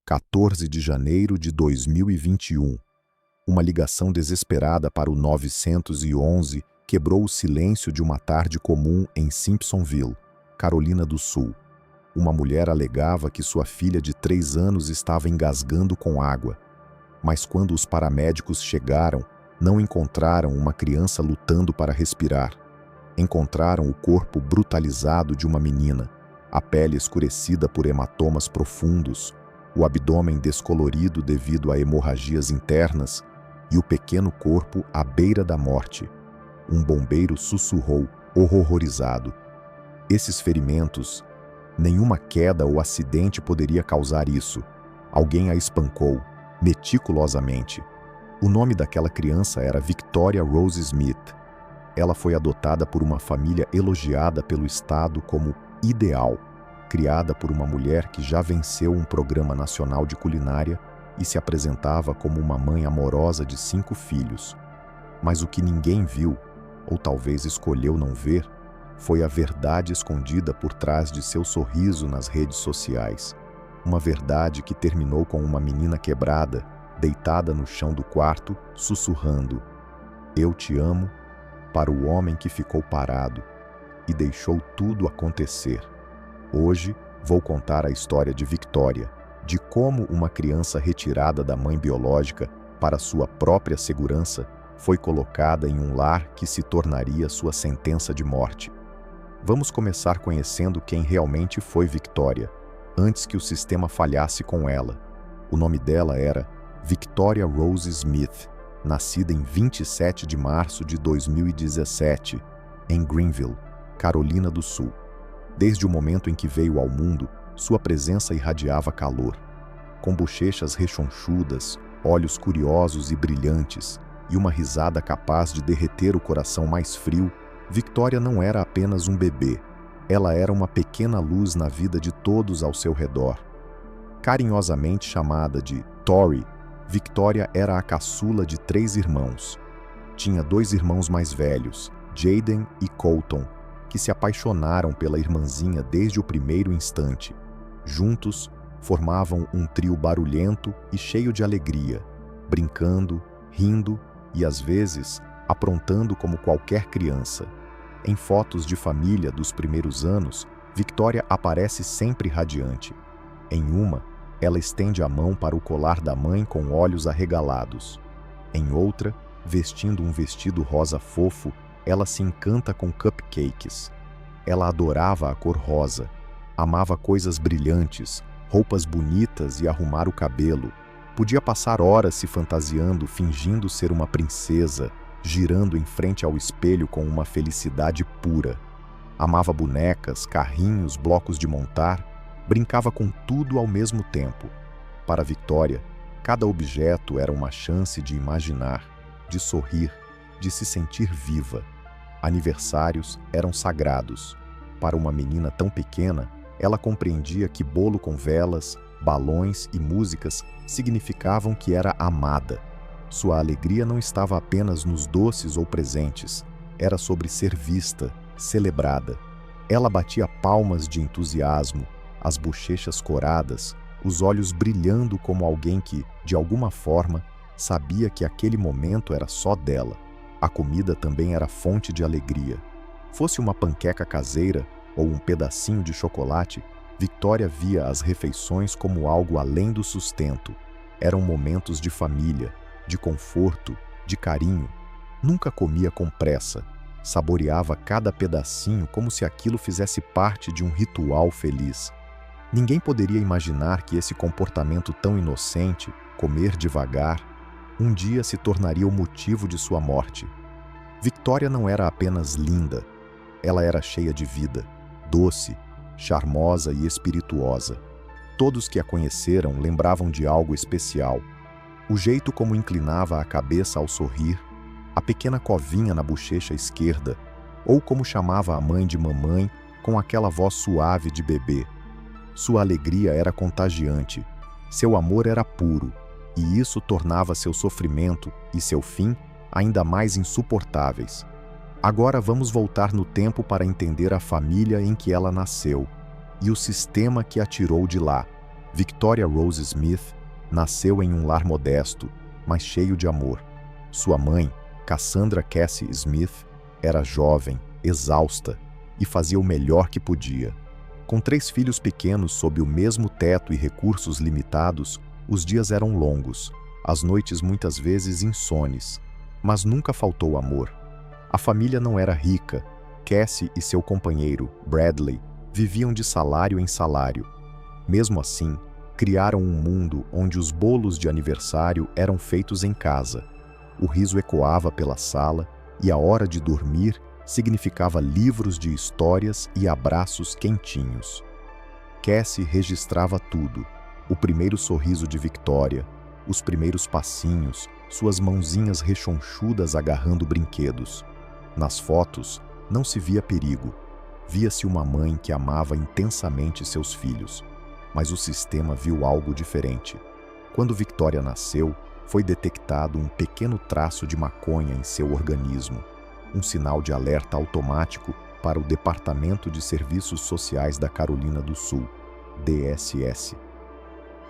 14 de janeiro de 2021. Uma ligação desesperada para o 911 quebrou o silêncio de uma tarde comum em Simpsonville, Carolina do Sul. Uma mulher alegava que sua filha de 3 anos estava engasgando com água. Mas quando os paramédicos chegaram, não encontraram uma criança lutando para respirar. Encontraram o corpo brutalizado de uma menina, a pele escurecida por hematomas profundos, o abdômen descolorido devido a hemorragias internas e o pequeno corpo à beira da morte. Um bombeiro sussurrou, horrorizado. Esses ferimentos, nenhuma queda ou acidente poderia causar isso. Alguém a espancou, meticulosamente. O nome daquela criança era Victoria Rose Smith. Ela foi adotada por uma família elogiada pelo Estado como ideal, criada por uma mulher que já venceu um programa nacional de culinária e se apresentava como uma mãe amorosa de 5 filhos. Mas o que ninguém viu, ou talvez escolheu não ver, foi a verdade escondida por trás de seu sorriso nas redes sociais. Uma verdade que terminou com uma menina quebrada, deitada no chão do quarto, sussurrando: "Eu te amo", para o homem que ficou parado e deixou tudo acontecer. Hoje, vou contar a história de Victoria, de como uma criança retirada da mãe biológica para sua própria segurança foi colocada em um lar que se tornaria sua sentença de morte. Vamos começar conhecendo quem realmente foi Victoria, antes que o sistema falhasse com ela. O nome dela era Victoria Rose Smith, nascida em 27 de março de 2017, em Greenville, Carolina do Sul. Desde o momento em que veio ao mundo, sua presença irradiava calor. Com bochechas rechonchudas, olhos curiosos e brilhantes, e uma risada capaz de derreter o coração mais frio, Victoria não era apenas um bebê. Ela era uma pequena luz na vida de todos ao seu redor. Carinhosamente chamada de Tori, Victoria era a caçula de 3 irmãos. Tinha 2 irmãos mais velhos, Jaden e Colton, que se apaixonaram pela irmãzinha desde o primeiro instante. Juntos, formavam um trio barulhento e cheio de alegria, brincando, rindo e, às vezes, aprontando como qualquer criança. Em fotos de família dos primeiros anos, Victoria aparece sempre radiante. Em uma, ela estende a mão para o colar da mãe com olhos arregalados. Em outra, vestindo um vestido rosa fofo, ela se encanta com cupcakes. Ela adorava a cor rosa, amava coisas brilhantes, roupas bonitas e arrumar o cabelo. Podia passar horas se fantasiando, fingindo ser uma princesa, girando em frente ao espelho com uma felicidade pura. Amava bonecas, carrinhos, blocos de montar, brincava com tudo ao mesmo tempo. Para Victoria, cada objeto era uma chance de imaginar, de sorrir, de se sentir viva. Aniversários eram sagrados. Para uma menina tão pequena, ela compreendia que bolo com velas, balões e músicas significavam que era amada. Sua alegria não estava apenas nos doces ou presentes, era sobre ser vista, celebrada. Ela batia palmas de entusiasmo, as bochechas coradas, os olhos brilhando como alguém que, de alguma forma, sabia que aquele momento era só dela. A comida também era fonte de alegria. Fosse uma panqueca caseira ou um pedacinho de chocolate, Victoria via as refeições como algo além do sustento. Eram momentos de família, de conforto, de carinho. Nunca comia com pressa. Saboreava cada pedacinho como se aquilo fizesse parte de um ritual feliz. Ninguém poderia imaginar que esse comportamento tão inocente, comer devagar, um dia se tornaria o motivo de sua morte. Victoria não era apenas linda, ela era cheia de vida, doce, charmosa e espirituosa. Todos que a conheceram lembravam de algo especial. O jeito como inclinava a cabeça ao sorrir, a pequena covinha na bochecha esquerda, ou como chamava a mãe de mamãe com aquela voz suave de bebê. Sua alegria era contagiante, seu amor era puro, e isso tornava seu sofrimento e seu fim ainda mais insuportáveis. Agora vamos voltar no tempo para entender a família em que ela nasceu e o sistema que a tirou de lá. Victoria Rose Smith nasceu em um lar modesto, mas cheio de amor. Sua mãe, Cassandra Cassie Smith, era jovem, exausta e fazia o melhor que podia. Com 3 filhos pequenos sob o mesmo teto e recursos limitados, os dias eram longos, as noites muitas vezes insones, mas nunca faltou amor. A família não era rica. Cassie e seu companheiro, Bradley, viviam de salário em salário. Mesmo assim, criaram um mundo onde os bolos de aniversário eram feitos em casa. O riso ecoava pela sala e a hora de dormir significava livros de histórias e abraços quentinhos. Cassie registrava tudo: o primeiro sorriso de Victoria, os primeiros passinhos, suas mãozinhas rechonchudas agarrando brinquedos. Nas fotos, não se via perigo. Via-se uma mãe que amava intensamente seus filhos. Mas o sistema viu algo diferente. Quando Victoria nasceu, foi detectado um pequeno traço de maconha em seu organismo, um sinal de alerta automático para o Departamento de Serviços Sociais da Carolina do Sul, DSS.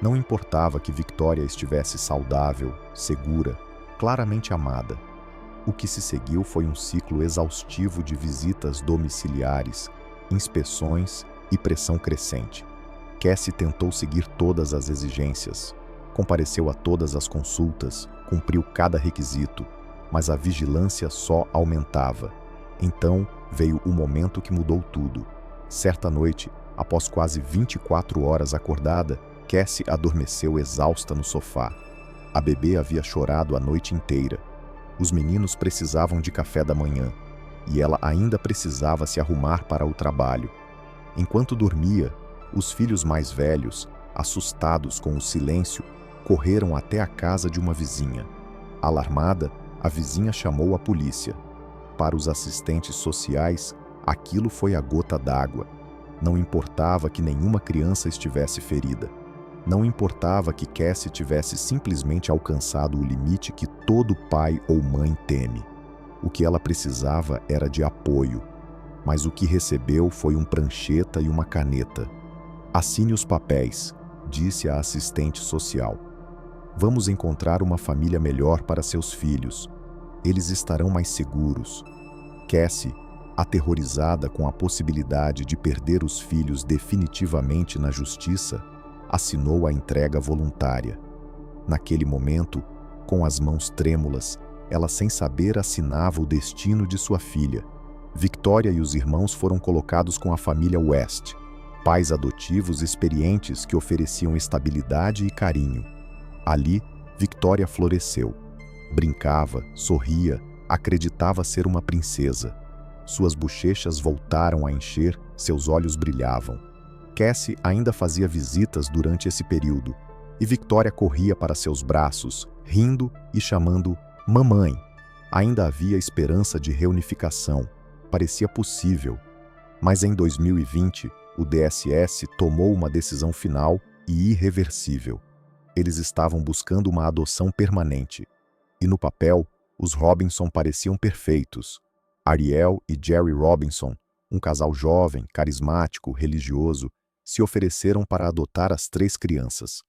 Não importava que Victoria estivesse saudável, segura, claramente amada. O que se seguiu foi um ciclo exaustivo de visitas domiciliares, inspeções e pressão crescente. Cassie tentou seguir todas as exigências, compareceu a todas as consultas, cumpriu cada requisito, mas a vigilância só aumentava. Então veio o momento que mudou tudo. Certa noite, após quase 24 horas acordada, Cassie adormeceu exausta no sofá. A bebê havia chorado a noite inteira. Os meninos precisavam de café da manhã, e ela ainda precisava se arrumar para o trabalho. Enquanto dormia, os filhos mais velhos, assustados com o silêncio, correram até a casa de uma vizinha. Alarmada, a vizinha chamou a polícia. Para os assistentes sociais, aquilo foi a gota d'água. Não importava que nenhuma criança estivesse ferida. Não importava que Cassie tivesse simplesmente alcançado o limite que todo pai ou mãe teme. O que ela precisava era de apoio, mas o que recebeu foi um prancheta e uma caneta. "Assine os papéis", disse a assistente social. "Vamos encontrar uma família melhor para seus filhos. Eles estarão mais seguros." Cassie, aterrorizada com a possibilidade de perder os filhos definitivamente na justiça, assinou a entrega voluntária. Naquele momento, com as mãos trêmulas, ela sem saber assinava o destino de sua filha. Victoria e os irmãos foram colocados com a família West, pais adotivos experientes que ofereciam estabilidade e carinho. Ali, Victoria floresceu. Brincava, sorria, acreditava ser uma princesa. Suas bochechas voltaram a encher, seus olhos brilhavam. Cassie ainda fazia visitas durante esse período, e Victoria corria para seus braços, rindo e chamando "mamãe". Ainda havia esperança de reunificação. Parecia possível. Mas em 2020, o DSS tomou uma decisão final e irreversível. Eles estavam buscando uma adoção permanente. E no papel, os Robinson pareciam perfeitos. Ariel e Jerry Robinson, um casal jovem, carismático, religioso, se ofereceram para adotar as 3 crianças.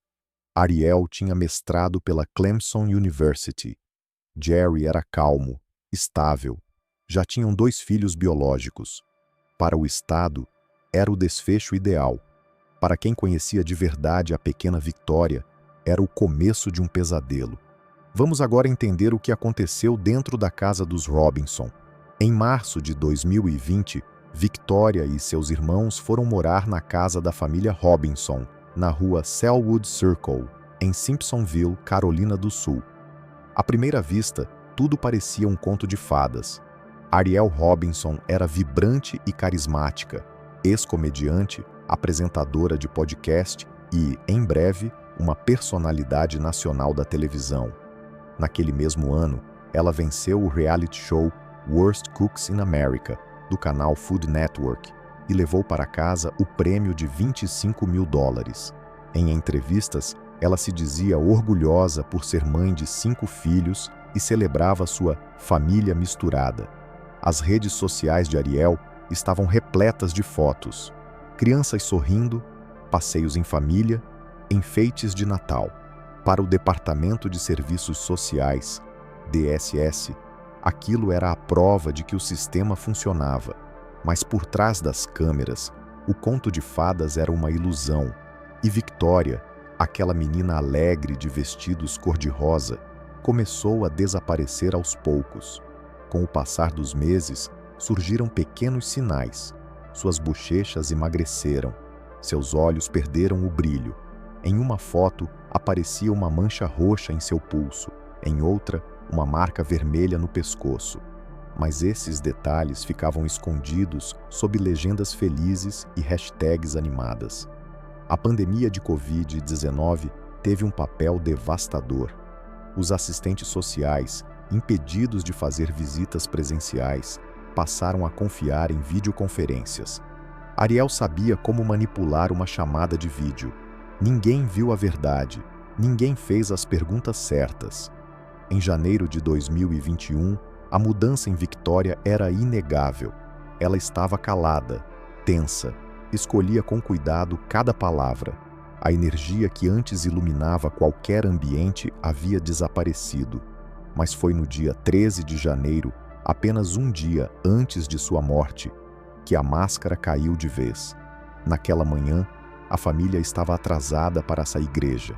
Ariel tinha mestrado pela Clemson University. Jerry era calmo, estável. Já tinham 2 filhos biológicos. Para o Estado, era o desfecho ideal. Para quem conhecia de verdade a pequena Victoria, era o começo de um pesadelo. Vamos agora entender o que aconteceu dentro da casa dos Robinson. Em março de 2020, Victoria e seus irmãos foram morar na casa da família Robinson, na rua Selwood Circle, em Simpsonville, Carolina do Sul. À primeira vista, tudo parecia um conto de fadas. Ariel Robinson era vibrante e carismática, ex-comediante, apresentadora de podcast e, em breve, uma personalidade nacional da televisão. Naquele mesmo ano, ela venceu o reality show Worst Cooks in America, do canal Food Network, e levou para casa o prêmio de $25 mil. Em entrevistas, ela se dizia orgulhosa por ser mãe de 5 filhos e celebrava sua família misturada. As redes sociais de Ariel estavam repletas de fotos. Crianças sorrindo, passeios em família Enfeites de Natal. Para o Departamento de Serviços Sociais, DSS, aquilo era a prova de que o sistema funcionava. Mas por trás das câmeras, o conto de fadas era uma ilusão. E Victoria, aquela menina alegre de vestidos cor-de-rosa, começou a desaparecer aos poucos. Com o passar dos meses, surgiram pequenos sinais. Suas bochechas emagreceram. Seus olhos perderam o brilho. Em uma foto, aparecia uma mancha roxa em seu pulso. Em outra, uma marca vermelha no pescoço. Mas esses detalhes ficavam escondidos sob legendas felizes e hashtags animadas. A pandemia de Covid-19 teve um papel devastador. Os assistentes sociais, impedidos de fazer visitas presenciais, passaram a confiar em videoconferências. Ariel sabia como manipular uma chamada de vídeo. Ninguém viu a verdade, ninguém fez as perguntas certas. Em janeiro de 2021, a mudança em Victoria era inegável. Ela estava calada, tensa, escolhia com cuidado cada palavra. A energia que antes iluminava qualquer ambiente havia desaparecido. Mas foi no dia 13 de janeiro, apenas um dia antes de sua morte, que a máscara caiu de vez. Naquela manhã, a família estava atrasada para essa igreja.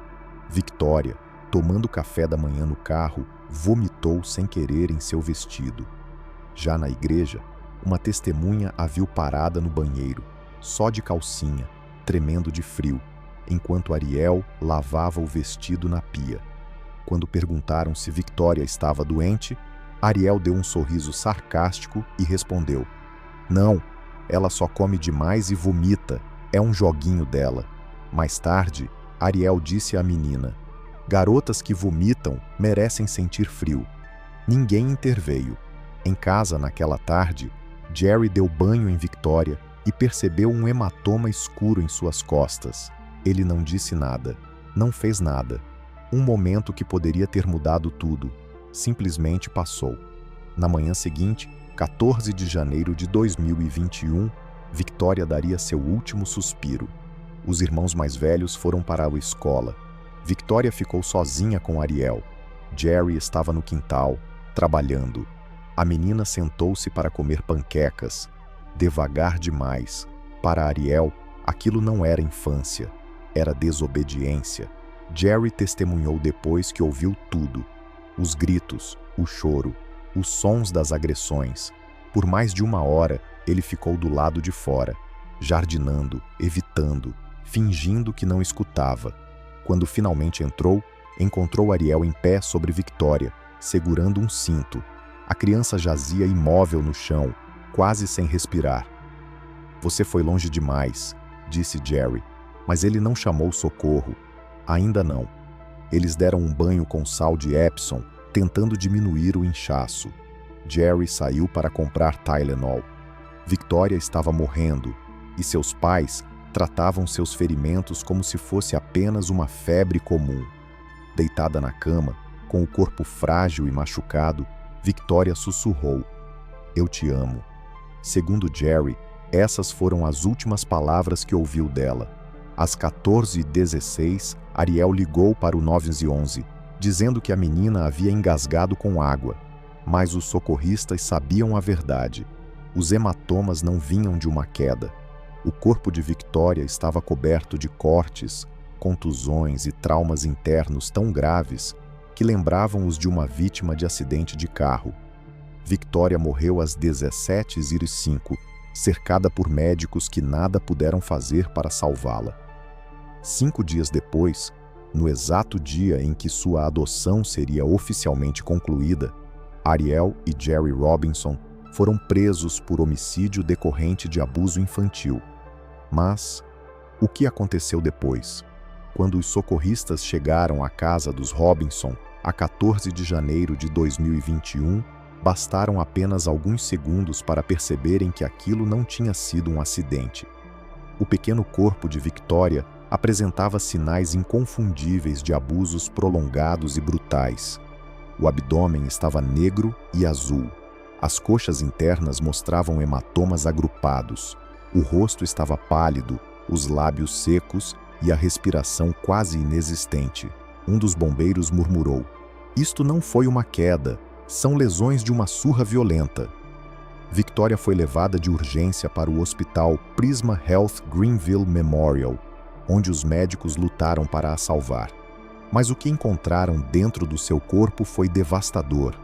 Victoria, tomando café da manhã no carro, vomitou sem querer em seu vestido. Já na igreja, uma testemunha a viu parada no banheiro, só de calcinha, tremendo de frio, enquanto Ariel lavava o vestido na pia. Quando perguntaram se Victoria estava doente, Ariel deu um sorriso sarcástico e respondeu: "Não, ela só come demais e vomita. É um joguinho dela." Mais tarde, Ariel disse à menina: "Garotas que vomitam merecem sentir frio." Ninguém interveio. Em casa, naquela tarde, Jerry deu banho em Victoria e percebeu um hematoma escuro em suas costas. Ele não disse nada, não fez nada. Um momento que poderia ter mudado tudo, simplesmente passou. Na manhã seguinte, 14 de janeiro de 2021, Victoria daria seu último suspiro. Os irmãos mais velhos foram para a escola. Victoria ficou sozinha com Ariel. Jerry estava no quintal, trabalhando. A menina sentou-se para comer panquecas. Devagar demais. Para Ariel, aquilo não era infância, era desobediência. Jerry testemunhou depois que ouviu tudo. Os gritos, o choro, os sons das agressões. Por mais de 1 hora, ele ficou do lado de fora, jardinando, evitando, fingindo que não escutava. Quando finalmente entrou, encontrou Ariel em pé sobre Victoria, segurando um cinto. A criança jazia imóvel no chão, quase sem respirar. "Você foi longe demais", disse Jerry, mas ele não chamou socorro. Ainda não. Eles deram um banho com sal de Epsom, tentando diminuir o inchaço. Jerry saiu para comprar Tylenol. Victoria estava morrendo, e seus pais tratavam seus ferimentos como se fosse apenas uma febre comum. Deitada na cama, com o corpo frágil e machucado, Victoria sussurrou: "Eu te amo." Segundo Jerry, essas foram as últimas palavras que ouviu dela. Às 14h16, Ariel ligou para o 911, dizendo que a menina havia engasgado com água. Mas os socorristas sabiam a verdade. Os hematomas não vinham de uma queda. O corpo de Victoria estava coberto de cortes, contusões e traumas internos tão graves que lembravam os de uma vítima de acidente de carro. Victoria morreu às 17h05, cercada por médicos que nada puderam fazer para salvá-la. 5 dias depois, no exato dia em que sua adoção seria oficialmente concluída, Ariel e Jerry Robinson foram presos por homicídio decorrente de abuso infantil. Mas o que aconteceu depois? Quando os socorristas chegaram à casa dos Robinson, a 14 de janeiro de 2021, bastaram apenas alguns segundos para perceberem que aquilo não tinha sido um acidente. O pequeno corpo de Victoria apresentava sinais inconfundíveis de abusos prolongados e brutais. O abdômen estava negro e azul. As coxas internas mostravam hematomas agrupados. O rosto estava pálido, os lábios secos e a respiração quase inexistente. Um dos bombeiros murmurou: "Isto não foi uma queda, são lesões de uma surra violenta." Victoria foi levada de urgência para o hospital Prisma Health Greenville Memorial, onde os médicos lutaram para a salvar. Mas o que encontraram dentro do seu corpo foi devastador: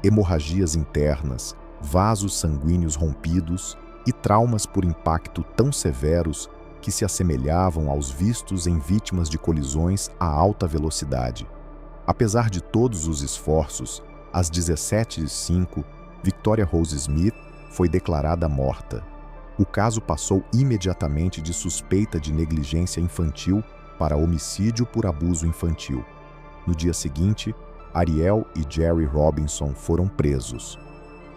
hemorragias internas, vasos sanguíneos rompidos e traumas por impacto tão severos que se assemelhavam aos vistos em vítimas de colisões a alta velocidade. Apesar de todos os esforços, às 17h05, Victoria Rose Smith foi declarada morta. O caso passou imediatamente de suspeita de negligência infantil para homicídio por abuso infantil. No dia seguinte, Ariel e Jerry Robinson foram presos.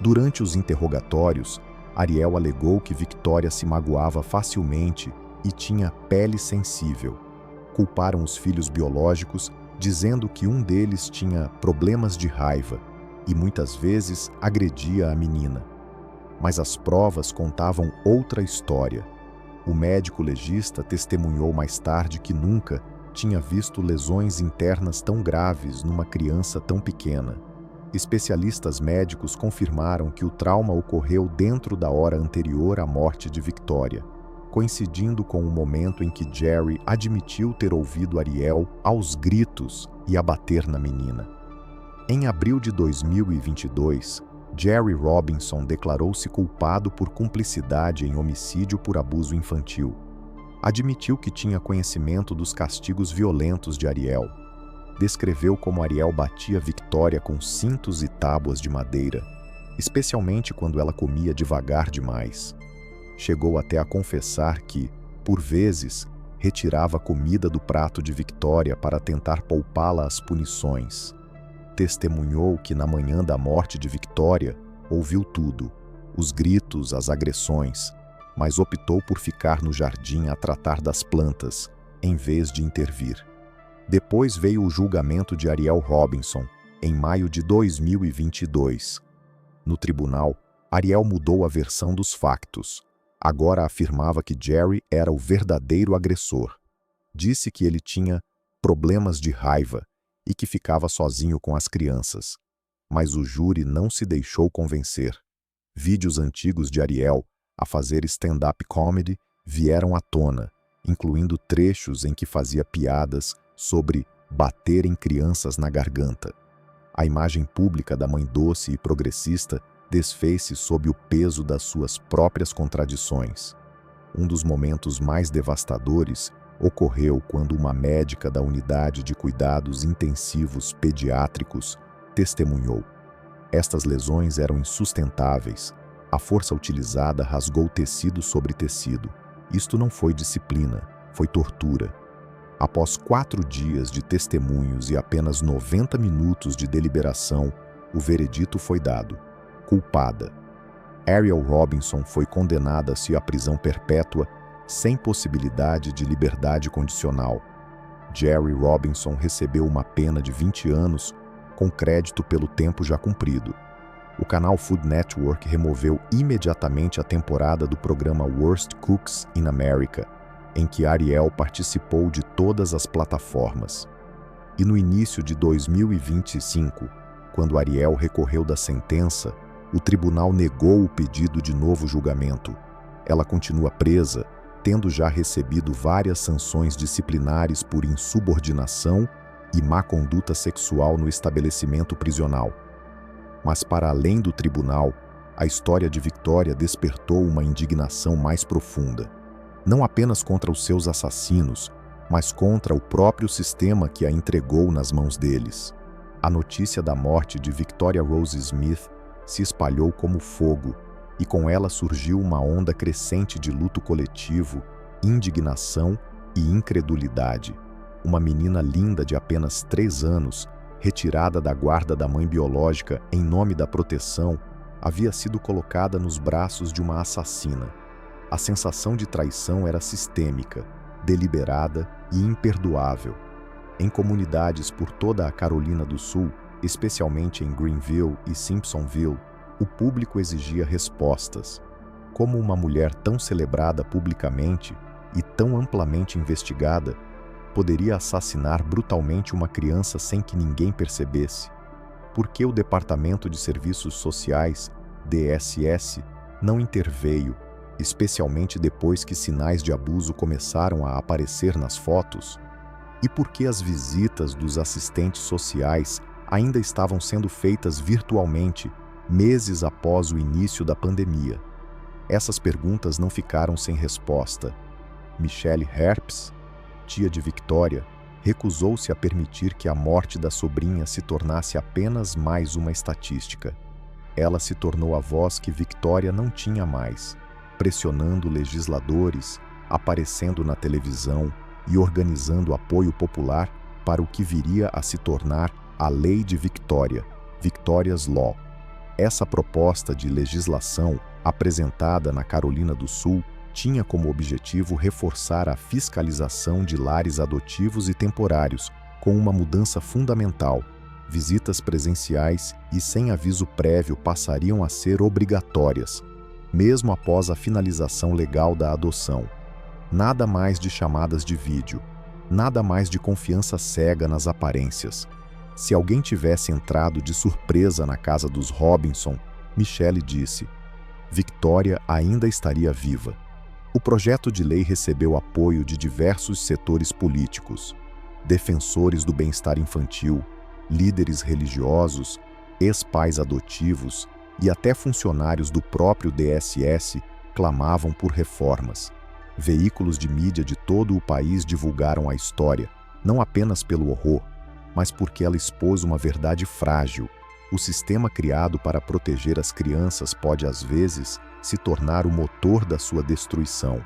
Durante os interrogatórios, Ariel alegou que Victoria se magoava facilmente e tinha pele sensível. Culparam os filhos biológicos, dizendo que um deles tinha problemas de raiva e muitas vezes agredia a menina. Mas as provas contavam outra história. O médico legista testemunhou mais tarde que nunca tinha visto lesões internas tão graves numa criança tão pequena. Especialistas médicos confirmaram que o trauma ocorreu dentro da hora anterior à morte de Victoria, coincidindo com o momento em que Jerry admitiu ter ouvido Ariel aos gritos e a bater na menina. Em abril de 2022, Jerry Robinson declarou-se culpado por cumplicidade em homicídio por abuso infantil. Admitiu que tinha conhecimento dos castigos violentos de Ariel. Descreveu como Ariel batia Victoria com cintos e tábuas de madeira, especialmente quando ela comia devagar demais. Chegou até a confessar que, por vezes, retirava comida do prato de Victoria para tentar poupá-la às punições. Testemunhou que na manhã da morte de Victoria ouviu tudo, os gritos, as agressões, mas optou por ficar no jardim a tratar das plantas, em vez de intervir. Depois veio o julgamento de Ariel Robinson, em maio de 2022. No tribunal, Ariel mudou a versão dos factos. Agora afirmava que Jerry era o verdadeiro agressor. Disse que ele tinha problemas de raiva e que ficava sozinho com as crianças. Mas o júri não se deixou convencer. Vídeos antigos de Ariel a fazer stand-up comedy vieram à tona, incluindo trechos em que fazia piadas sobre bater em crianças na garganta. A imagem pública da mãe doce e progressista desfez-se sob o peso das suas próprias contradições. Um dos momentos mais devastadores ocorreu quando uma médica da unidade de cuidados intensivos pediátricos testemunhou: "Estas lesões eram insustentáveis. A força utilizada rasgou tecido sobre tecido. Isto não foi disciplina, foi tortura." Após 4 dias de testemunhos e apenas 90 minutos de deliberação, o veredito foi dado: culpada. Ariel Robinson foi condenada-se à prisão perpétua, sem possibilidade de liberdade condicional. Jerry Robinson recebeu uma pena de 20 anos, com crédito pelo tempo já cumprido. O canal Food Network removeu imediatamente a temporada do programa Worst Cooks in America, em que Ariel participou de todas as plataformas. E no início de 2025, quando Ariel recorreu da sentença, o tribunal negou o pedido de novo julgamento. Ela continua presa, tendo já recebido várias sanções disciplinares por insubordinação e má conduta sexual no estabelecimento prisional. Mas para além do tribunal, a história de Victoria despertou uma indignação mais profunda. Não apenas contra os seus assassinos, mas contra o próprio sistema que a entregou nas mãos deles. A notícia da morte de Victoria Rose Smith se espalhou como fogo, e com ela surgiu uma onda crescente de luto coletivo, indignação e incredulidade. Uma menina linda de apenas 3 anos, retirada da guarda da mãe biológica em nome da proteção, havia sido colocada nos braços de uma assassina. A sensação de traição era sistêmica, deliberada e imperdoável. Em comunidades por toda a Carolina do Sul, especialmente em Greenville e Simpsonville, o público exigia respostas. Como uma mulher tão celebrada publicamente e tão amplamente investigada, poderia assassinar brutalmente uma criança sem que ninguém percebesse? Por que o Departamento de Serviços Sociais, DSS, não interveio, especialmente depois que sinais de abuso começaram a aparecer nas fotos? E por que as visitas dos assistentes sociais ainda estavam sendo feitas virtualmente, meses após o início da pandemia? Essas perguntas não ficaram sem resposta. Michelle Herpes, tia de Victoria, recusou-se a permitir que a morte da sobrinha se tornasse apenas mais uma estatística. Ela se tornou a voz que Victoria não tinha mais, pressionando legisladores, aparecendo na televisão e organizando apoio popular para o que viria a se tornar a Lei de Victoria, Victoria's Law. Essa proposta de legislação, apresentada na Carolina do Sul, tinha como objetivo reforçar a fiscalização de lares adotivos e temporários, com uma mudança fundamental. Visitas presenciais e sem aviso prévio passariam a ser obrigatórias, mesmo após a finalização legal da adoção. Nada mais de chamadas de vídeo, nada mais de confiança cega nas aparências. Se alguém tivesse entrado de surpresa na casa dos Robinson, Michelle disse, Victoria ainda estaria viva. O projeto de lei recebeu apoio de diversos setores políticos, defensores do bem-estar infantil, líderes religiosos, ex-pais adotivos e até funcionários do próprio DSS clamavam por reformas. Veículos de mídia de todo o país divulgaram a história, não apenas pelo horror, mas porque ela expôs uma verdade frágil. O sistema criado para proteger as crianças pode, às vezes, se tornar o motor da sua destruição.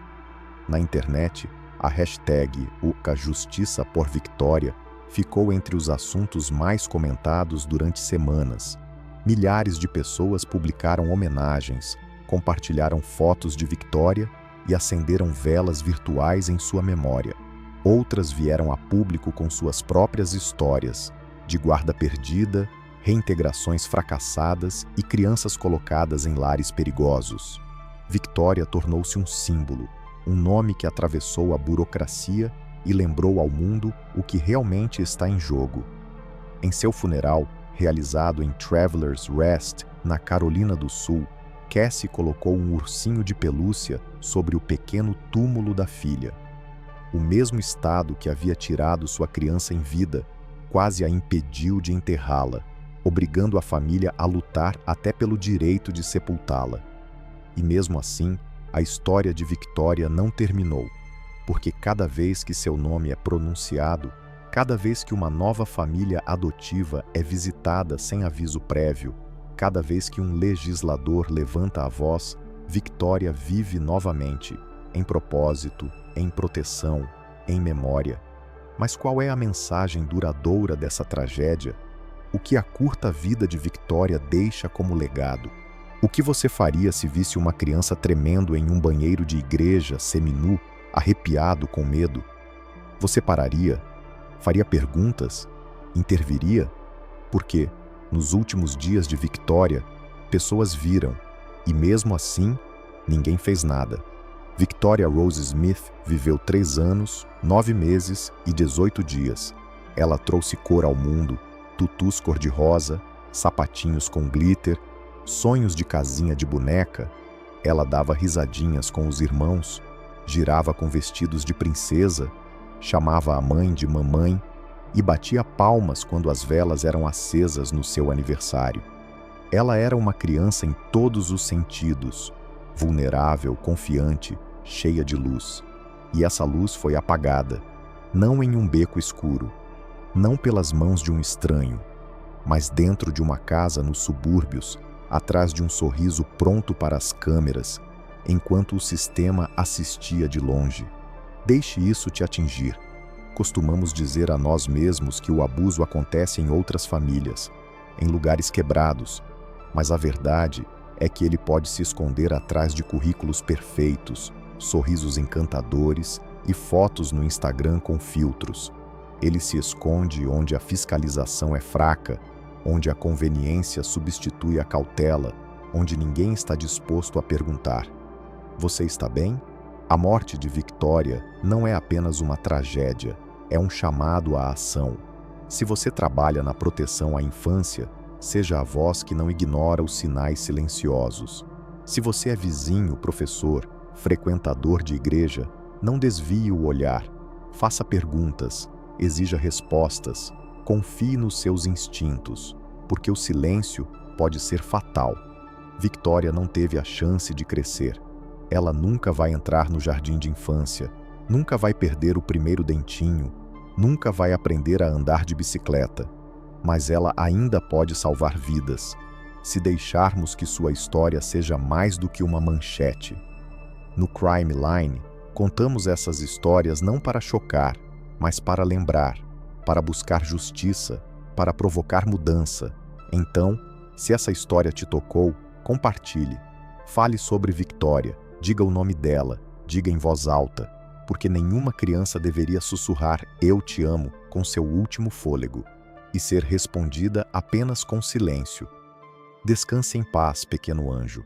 Na internet, a hashtag #Justiça por Victoria ficou entre os assuntos mais comentados durante semanas. Milhares de pessoas publicaram homenagens, compartilharam fotos de Victoria e acenderam velas virtuais em sua memória. Outras vieram a público com suas próprias histórias, de guarda perdida, reintegrações fracassadas e crianças colocadas em lares perigosos. Victoria tornou-se um símbolo, um nome que atravessou a burocracia e lembrou ao mundo o que realmente está em jogo. Em seu funeral, realizado em Travelers Rest, na Carolina do Sul, Cassie colocou um ursinho de pelúcia sobre o pequeno túmulo da filha. O mesmo estado que havia tirado sua criança em vida quase a impediu de enterrá-la, obrigando a família a lutar até pelo direito de sepultá-la. E mesmo assim, a história de Victoria não terminou, porque cada vez que seu nome é pronunciado, cada vez que uma nova família adotiva é visitada sem aviso prévio, cada vez que um legislador levanta a voz, Victoria vive novamente, em propósito, em proteção, em memória. Mas qual é a mensagem duradoura dessa tragédia? O que a curta vida de Victoria deixa como legado? O que você faria se visse uma criança tremendo em um banheiro de igreja, seminu, arrepiado com medo? Você pararia? Faria perguntas? Interviria? Porque, nos últimos dias de Victoria, pessoas viram, e mesmo assim, ninguém fez nada. Victoria Rose Smith viveu 3 anos, 9 meses e 18 dias. Ela trouxe cor ao mundo, tutus cor-de-rosa, sapatinhos com glitter, sonhos de casinha de boneca. Ela dava risadinhas com os irmãos, girava com vestidos de princesa, chamava a mãe de mamãe e batia palmas quando as velas eram acesas no seu aniversário. Ela era uma criança em todos os sentidos, vulnerável, confiante, cheia de luz. E essa luz foi apagada, não em um beco escuro, não pelas mãos de um estranho, mas dentro de uma casa nos subúrbios, atrás de um sorriso pronto para as câmeras, enquanto o sistema assistia de longe. Deixe isso te atingir. Costumamos dizer a nós mesmos que o abuso acontece em outras famílias, em lugares quebrados, mas a verdade é que ele pode se esconder atrás de currículos perfeitos, sorrisos encantadores e fotos no Instagram com filtros. Ele se esconde onde a fiscalização é fraca, onde a conveniência substitui a cautela, onde ninguém está disposto a perguntar: você está bem? A morte de Victoria não é apenas uma tragédia, é um chamado à ação. Se você trabalha na proteção à infância, seja a voz que não ignora os sinais silenciosos. Se você é vizinho, professor, frequentador de igreja, não desvie o olhar. Faça perguntas, exija respostas, confie nos seus instintos, porque o silêncio pode ser fatal. Victoria não teve a chance de crescer. Ela nunca vai entrar no jardim de infância, nunca vai perder o primeiro dentinho, nunca vai aprender a andar de bicicleta, mas ela ainda pode salvar vidas, se deixarmos que sua história seja mais do que uma manchete. No Crime Line, contamos essas histórias não para chocar, mas para lembrar, para buscar justiça, para provocar mudança. Então, se essa história te tocou, compartilhe. Fale sobre Victoria, diga o nome dela, diga em voz alta, porque nenhuma criança deveria sussurrar "Eu te amo" com seu último fôlego e ser respondida apenas com silêncio. Descanse em paz, pequeno anjo.